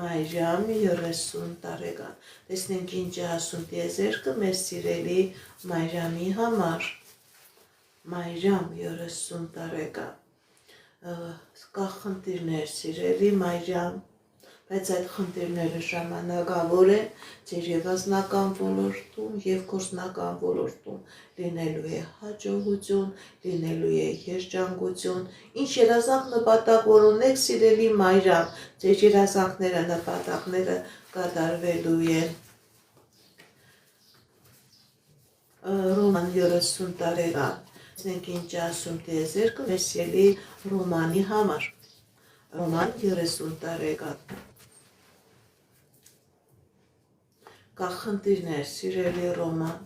Մայրամ 30 տարեկան։ Տեսնենք ինչ է ասում տիեզերքը մեր սիրելի Մայրամի համար։ Մայրամ 30 տարեկան։ Կա խնդիրներ, սիրելի Մայրամ, բայց այդ խնդիրները ժամանակավոր է, ձեր եւ անձնական ոլորտում եւ գործնական ոլորտում լինելու է հաջողություն, լինելու է երջանկություն, ինչ երազանք նպատակ որ ունեք, սիրելի Մայրամ, ձեր երազանքները, նպատակները կատարվելու են։ Ռոման 30 տարեկան։ Տեսնենք ինչ ասում տիեզերքը մեր սիրելի Ռոմանի համար։ Ռոման 30 տարեկան։ Կա խնդիրներ, սիրելի Ռոման։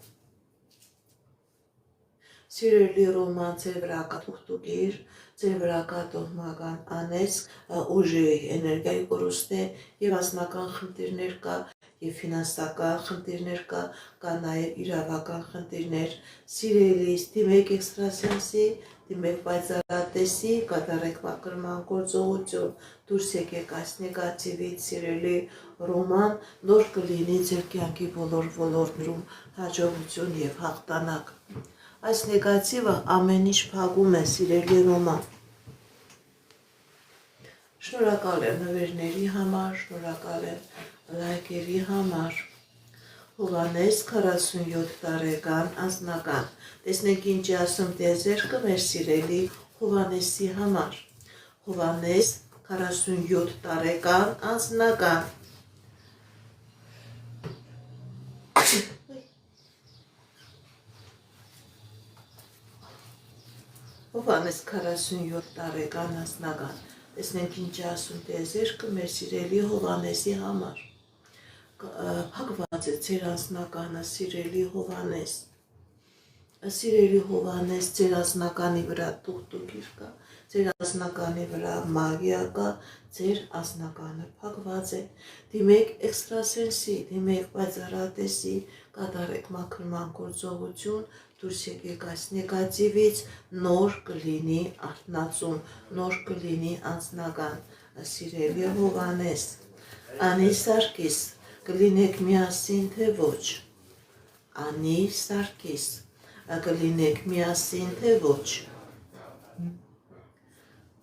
Սիրելի Ռոման, ձեր վրա կա թուղթուգիր, ձեր վրա կա տոհմական անեծք, ուժի էներգիայի կորուստ է եւ անձնական խնդիրներ կա, եւ ֆինանսական խնդիրներ կա, կա նաեւ իրավական խնդիրներ։ Սիրելիս, դիմեք էքստրասենսի, դիմեք պայծառատեսի, կատարեք մաքրման գործողություն, դուրս եկեք այս նեգատիվից, սիրելի Ռոման, նոր կլինի ձեր կյանքի բոլոր ոլորտներում հաջողություն եւ հաղթանակ։ Այս նեգատիվը ամեն ինչ փակում է, սիրելի Ռոման։ Շնորհակալ եմ նվերների համար, շնորհակալ եմ լայքերի համար։ Հովհաննես 47 տարեկան անձնական։ Տեսնենք ինչ է ասում տիեզերքը մեր սիրելի Հովհաննեսի համար։ Հովհաննես 47 տարեկան անձնական։ Հովհաննես 47 տարեկան անձնական։ Տեսնենք ինչ է ասում տիեզերքը մեր սիրելի Հովհաննեսի համար։ Փակված է ձեր անձնականը, սիրելի Հովհաննես։ Սիրելի Հովհաննես, ձեր անձնականի վրա տուղտուկիր կա, ձեր անձնականի վրա մագիա կա, ձեր անձնականը փակված է։ Դիմեք էքստրասենսի, դիմեք պայծառատեսի, կատարեք մաքրման գործողություն, դուրս եկեք այս նեգատիվից, նոր կլինի արթնացում, նոր կլինի անձնական, սիրելի Հովհաննես, Անի Սարգիս, կլինեք միասին թե ոչ, Անի Սարգիս, կլինեք միասին թե ոչ,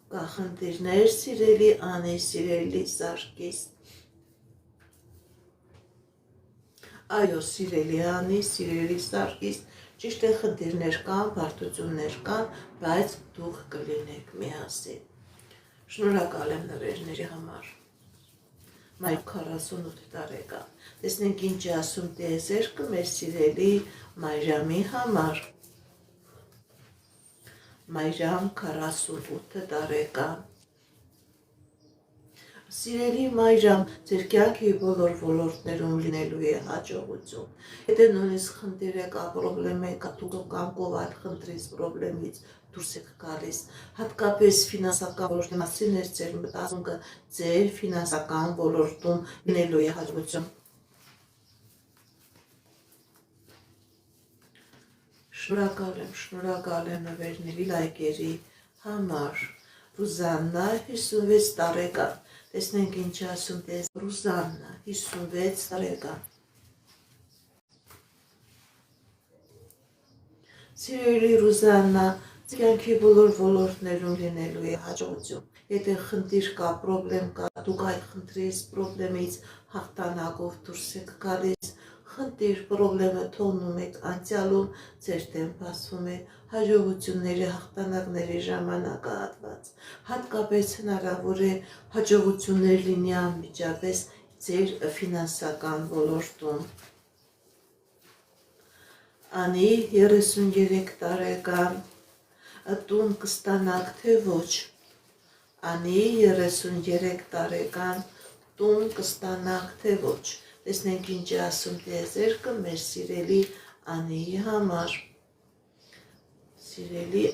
կա խնդիրներ, սիրելի Անի, սիրելի Սարգիս, այո, սիրելի Անի, սիրելի Սարգիս, ճիշտ է խնդիրներ կան, բարդություններ կան, բայց դուք կլինեք միասին։ Շնորհակալ եմ նվերների համար։ Մայր 48 տարեկան։ Տեսնենք ինչ է ասում տիեզերքը մեր սիրելի Մայրամի համար։ Մայրամ 48 տարեկան։ Սիրելի Մայրամ, ձեր կյանքի բոլոր ոլորտներում լինելու է հաջողություն։ Եթե նույնիսկ խնդիր եկա, պրոբլեմ եկա, դուք կամքով այլ խնդրից, պրոբլեմից դուրս եք գալիս։ Հատկապես ֆինանսական ոլորտի մասին էր ձեր մտածումը, ձեր ֆինանսական ոլորտում լինելու է հաջողություն։ Շնորհակալ եմ նվերների լայքերի համար։ Ռուզաննա 56 տարեկան։ Տեսնենք ինչ ասում տես Ռուզաննա 56 տարեկան։ Սիրելի Ռուզաննա, կյանքի բոլոր ոլորտներում լինելու է հաջողություն։ Եթե խնդիր կա, պրոբլեմ կա, դուք այդ խնդրից, պրոբլեմից հաղթանակով դուրս եք գալիս։ Խնդիր, պրոբլեմը թողնում եք անցյալում, ձեր դեմ բացվում է հաջողությունների, հաղթանակների ժամանակահատված։ Հատկապես հնարավոր է հաջողություններ լինի անմիջապես ձեր ֆինանսական ոլորտում։ Անի 33 տարեկան, տուն կստանաք թե ոչ։ Անի 33 տարեկան, տուն կստանաք թե ոչ։ Տեսնենք ինչ է ասում տիեզերքը մեր սիրելի Անիի համար։ Սիրելի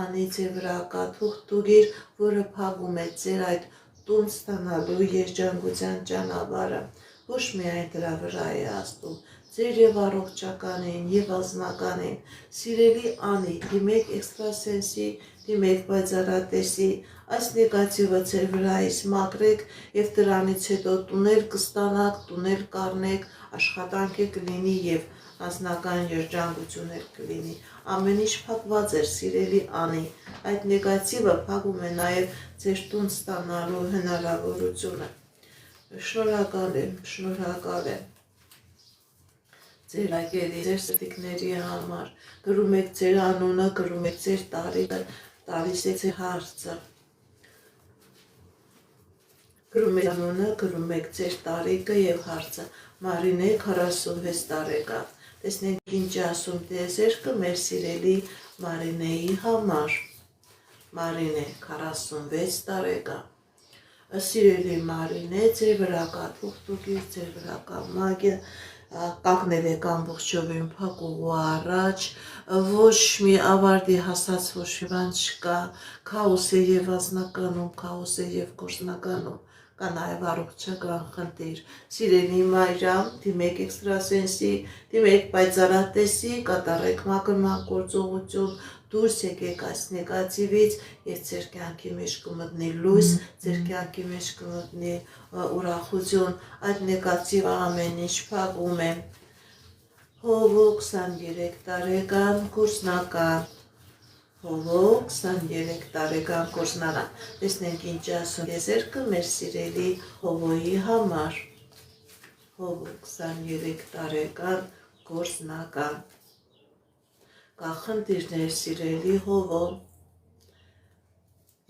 Անի, ձեր վրա կա թուղթուղիր, որը փակում է ձեր այդ տուն ստանալու երջանկության ճանապարհը։ Ոչ միայն դրա վրա է աստում, ձեր եւ առողջականին, եւ անձնականին։ Սիրելի Անի, դիմեք էքստրասենսի, դիմեք պայծառատեսի, այս նեգատիվը ձեր վրայից մաքրեք եւ դրանից հետո տուներ կստանաք, տուներ կառնեք, աշխատանք կլինի եւ անձնական երջանկություններ կլինի։ Ամեն ինչ փակված էր, սիրելի Անի, այդ նեգատիվը փակում է նաեւ ձեր տուն ստանալու հնարավորությունը։ Շնորհակալ եմ ձեր այգերի, ձեր ստիկների համար, գրում եք ձեր անունը, գրում եք ձեր տարիքը, տալիս եք ձեր հարցը։ Գրում եք անունը, գրում եք ձեր տարիքը եւ հարցը։ Մարինե 46 տարեկան։ Տեսնենք ինչ ասում տիեզերքը մեր սիրելի Մարինեի համար։ Մարինե 46 տարեկան։ Սիրելի Մարինե, ձեր վրա կա թուղթուղիր, ձեր վրա կա մագիա, կանգնել եք ամբողջովին փակուղու առաջ, ոչ մի ավարտի հասած ոչ մի բան չկա, քաոս է եւ անձնականում, քաոս է եւ գործնականում, կա նաեւ առողջական խնդիր։ Սիրելի Մայրամ, դիմեք էքստրասենսի, դիմեք պայծառատեսի, կատարեք մաքրման գործողություն, դուրս եկեք այս նեգատիվից եւ ձեր կյանքի մեջ կմտնի լույս, ձեր կյանքի մեջ կմտնի ուրախություն, այդ նեգատիվը ամեն ինչ փակում է։ Հովո 23 տարեկան գործնական։ Հովո 23 տարեկան գործնական։ Տեսնենք ինչ ասում եզերքը մեր սիրելի Հովոյի համար։ Հովո 23 տարեկան գործնական։ Կա խնդիրներ սիրելի Հովո։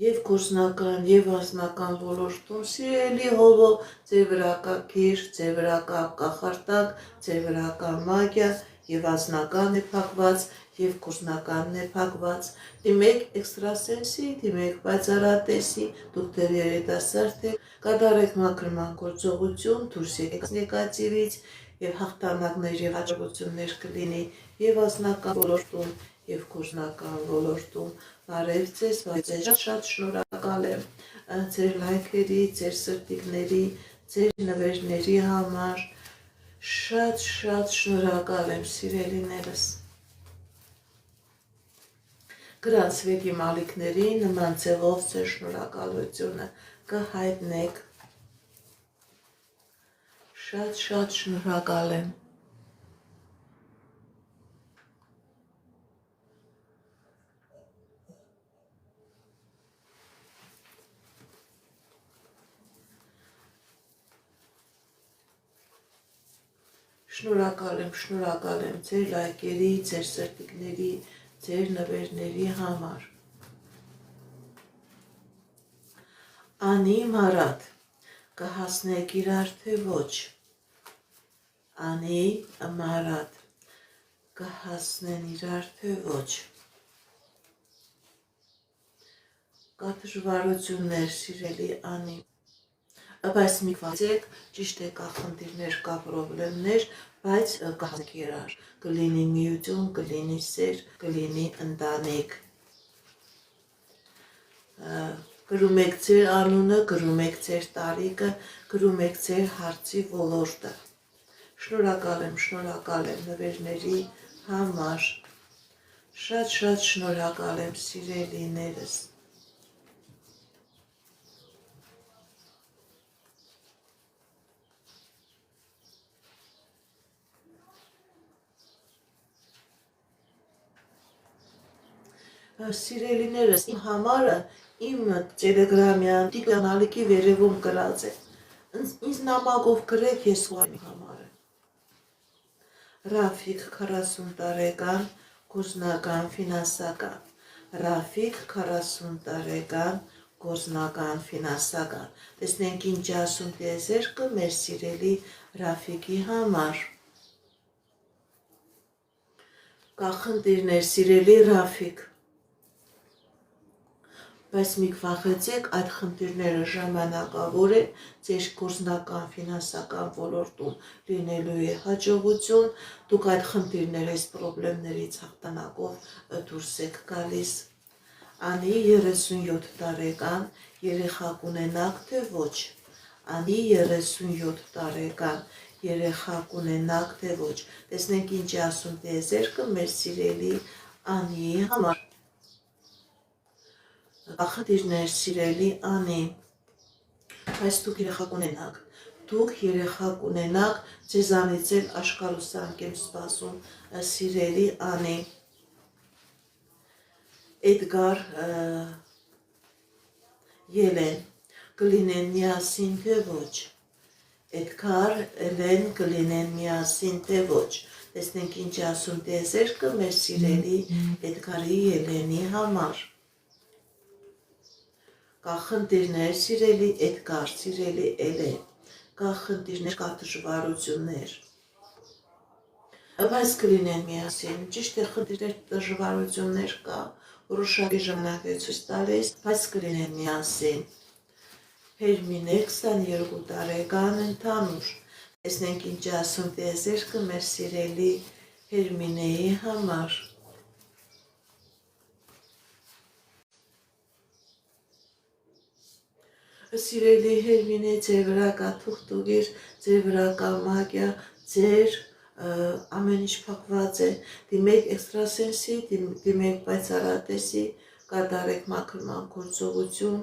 Եվ գործնական, եւ անձնական ոլորտում սիրելի Հովո, ձեր վրա կա քիր, ձեր վրա կա կախարդակ, ձեր վրա կա մագիա, եւ անձնական է փակված, եւ գործնականն է փակված։ Դիմեք էքստրասենսի, դիմեք բացառատեսի, դուք դեռ երիտասարդ եք, կատարեք մաքրման գործողություն, դուրս եկեք նեգատիվից եւ հաղթանակներ եւ հաջողություններ կլինի եւ անձնական ոլորտում եւ գործնական ոլորտում։ Բարև ձեզ, շատ շնորհակալ եմ ձեր լայքերի, ձեր սրտիկների, ձեր նվերների համար։ Շատ շնորհակալ եմ սիրելիներս։ Գրանցվեք իմ ալիքների նման ձևով ձեր շնորհակալությունը կհայտնեք։ Շատ շնորհակալ եմ։ Շնորհակալ եմ ձեր լայքերի, ձեր սրտիկների, ձեր նվերների համար։ Անի Մարատ, կհասնեք իրար թե ոչ։ Անի Մարատ, կհասնեն իրար թե ոչ։ Կա դժվարություններ սիրելի Անի։ Բայց մի վազեք, ճիշտ է, կա խնդիրներ, կա պրոբլեմներ, բայց կհասնեք իրար, կլինի միություն, կլինի սեր, կլինի ընտանիք։ Գրում եք ձեր անունը, գրում եք ձեր տարիքը, գրում եք ձեր հարցի ոլորտը։ Շնորհակալ եմ նվերների համար։ Շատ շնորհակալ եմ սիրելիներս։ Սիրելիներս, իմ համարը իմ տելեգրամյան տիգրանալիքի վերևում գրած է։ Ինձ նամակով գրեք, ես ուղղեմ իմ համարը։ Ռաֆիկ 40 տարեկան, գործնական, ֆինանսական։ Ռաֆիկ 40 տարեկան, գործնական, ֆինանսական։ Տեսնենք ինչ ասում տիեզերքը մեր սիրելի Ռաֆիկի համար։ Կա խնդիրներ սիրելի Ռաֆիկ։ Բայց մի վախեցեք, այդ խնդիրները ժամանակավոր է, ձեր գործնական, ֆինանսական ոլորտում լինելու է հաջողություն, դուք այդ խնդիրներից, պրոբլեմներից հաղթանակով դուրս եք գալիս։ Անի 37 տարեկան, երեխա կունենաք թե ոչ։ Անի 37 տարեկան, երեխա կունենաք թե ոչ։ Տեսնենք ինչ ասում տիեզերքը մեր սիրելի Անիի համար։ Խնդիրներ սիրելի Անի, բայց դուք երեխա կունենաք, ձեզանից էլ աշկալուսանք եմ սպասում սիրելի Անի։ Էդգար Ելեն, կլինեն միասին թե ոչ։ Էդգար Ելեն, կլինեն միասին թե ոչ։ Տեսնենք ինչ ասում տիեզերքը մեր սիրելի Էդգարի Ելենի համար։ Կա խնդիրներ սիրելի Էդգար, սիրելի Էլեն, կա խնդիրներ, կա դժվարություններ, բայց կլինեն միասին, ճիշտ է, խնդիրներ, դժվարություններ կա, որոշակի ժամանակ է ցույց տալիս, բայց կլինեն միասին։ Հերմինե 22 տարեկան ընդհանուր, տեսնենք ինչ ասում տիեզերքը մեր սիրելի Հերմինեի համար։ Սիրելի Հերմինե, ձեր վրա կա թուղթուղիր, ձեր վրա կա մագիա, ձեր ամեն ինչ փակված է, դիմեք էքստրասենսի, դիմեք պայծառատեսի, կատարեք մաքրման գործողություն,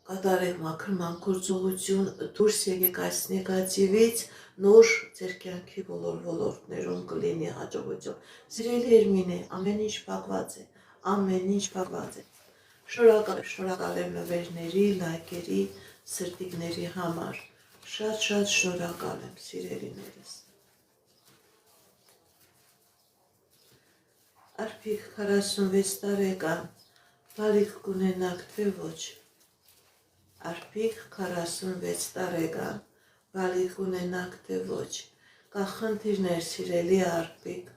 կատարեք մաքրման գործողություն, դուրս եկեք այս նեգատիվից, նոր ձեր կյանքի բոլոր ոլորտներում կլինի հաջողություն։ Սիրելի Հերմինե, ամեն ինչ փակված է, ամեն ինչ փակված է։ Շնորհակալ եմ նվերների, լայքերի, սրտիկների համար։ Շատ շնորհակալ եմ, սիրելիներս։ Արփիկ 46 տարեկան, բալիկ կունենաք թե ոչ։ Արփիկ 46 տարեկան, բալիկ ունենաք թե ոչ։ Կա խնդիրներ, սիրելի Արփիկ։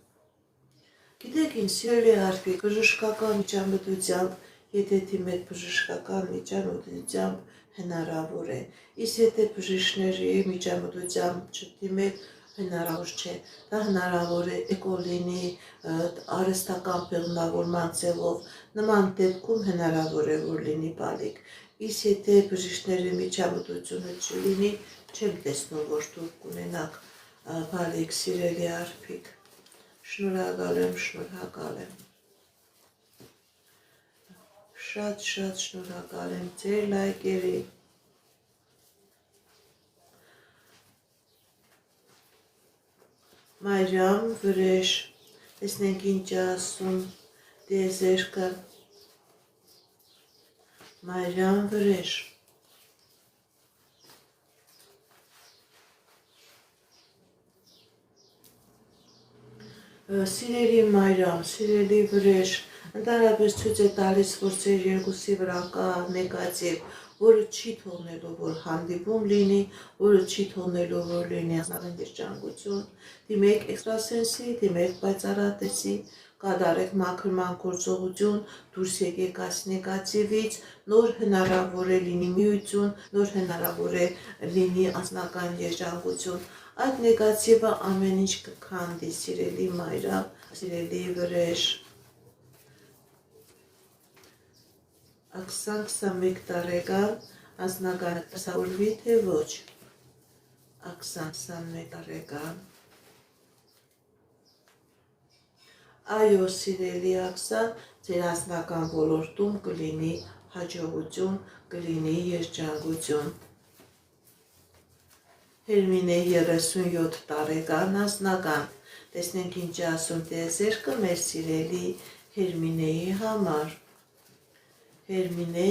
Գիտեք ինչ, սիրելի Արփիկ, բժշկական միջամտությամբ, եթե դիմեք բժշկական միջամտությամբ հնարավոր է, իսկ եթե բժիշկների միջամտությամբ չդիմեք, հնարավոր չէ, դա հնարավոր է էկոլինի արհեստական բեղմնավորման ձևով, նման դեպքում հնարավոր է, որ լինի բալիկ, իսկ եթե բժիշկների միջամտությունը չլինի, չեմ տեսնում, որ դուք կունենաք բալիկ, սիրելի Արփիկ, շնորհակալ եմ, շատ շնորհակալ եմ ձեր լայքերի, Մայրամ վրեժ, տեսնենք ինչ ասում դեզերքը, Մայրամ վրեժ, սիրելի Մայրամ, սիրելի վրեժ, ընդհանրապես ցույց է տալիս, որ ձեր երկուսի վրա կա նեգատիվ, որը չի թողնելու, որ հանդիպում լինի, որը չի թողնելու, որ լինի անձնական երջանկություն, դիմեք էքստրասենսի, դիմեք պայծառատեսի, կատարեք մաքրման գործողություն, դուրս եկեք այս նեգատիվից, նոր հնարավոր է լինի միություն, նոր հնարավոր է լինի անձնական երջանկություն, այդ նեգատիվը ամեն ինչ կքանդի, սիրելի Մայրամ, սիրելի վրեժ, 21 տարեկան, անձնականը կսավորվի թե ոչ, 21 տարեկան, այո, սիրելի Աքսան, ձեր անձնական ոլորտում կլինի հաջողություն, կլինի երջանկություն, Հերմինե 37 տարեկան, անձնական, տեսնենք ինչ ասում տիեզերքը մեր սիրելի Հերմինեի համար, Հերմինե